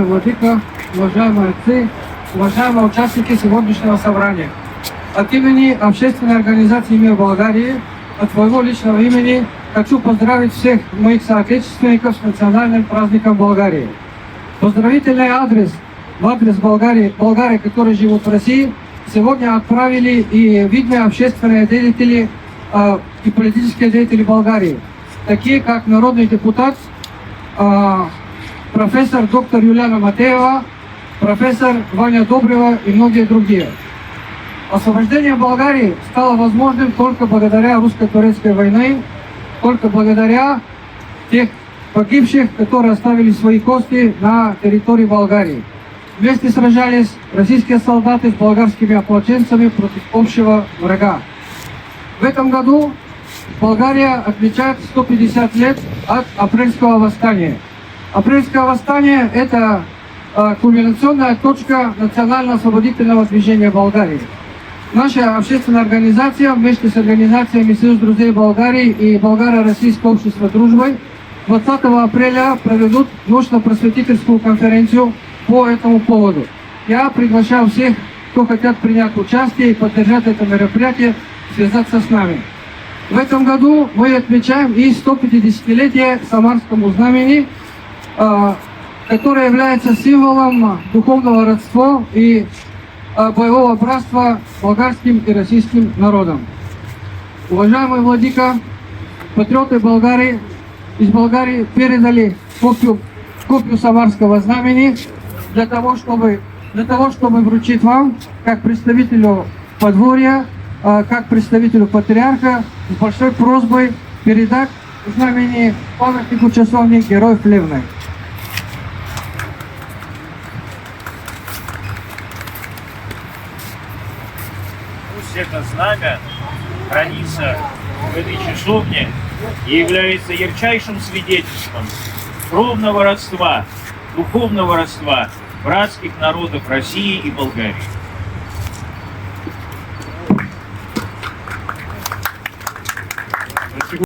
Владыка, уважаемые отцы, уважаемые участники сегодняшнего собрания. От имени общественной организации «Мир Болгарии», от своего личного имени хочу поздравить всех моих соотечественников с национальным праздником Болгарии. Поздравительный адрес в адрес болгары, которые живут в России, сегодня отправили и видные общественные деятели и политические деятели Болгарии, такие как народный депутат, профессор доктор Юлиана Матеева, профессор Ваня Добрева и многие другие. Освобождение Болгарии стало возможным только благодаря русско-турецкой войне, только благодаря тех погибших, которые оставили свои кости на территории Болгарии. Вместе сражались российские солдаты с болгарскими ополченцами против общего врага. В этом году Болгария отмечает 150 лет от апрельского восстания. Апрельское восстание – это кульминационная точка национально-освободительного движения Болгарии. Наша общественная организация вместе с организациями Союз друзей Болгарии и Болгаро-Российское общество дружбы 20 апреля проведут научно-просветительскую конференцию по этому поводу. Я приглашаю всех, кто хотят принять участие и поддержать это мероприятие, связаться с нами. В этом году мы отмечаем и 150-летие Самарскому знамени, которое является символом духовного родства и боевого братства болгарским и российским народом. Уважаемый владыка, патриоты Болгарии из Болгарии передали копию Самарского знамени для того, чтобы вручить вам, как представителю подворья, как представителю патриарха, с большой просьбой передать знамени памятнику часовни Героев Плевны. Пусть это знамя хранится в этой часовне и является ярчайшим свидетельством кровного родства, духовного родства братских народов России и Болгарии.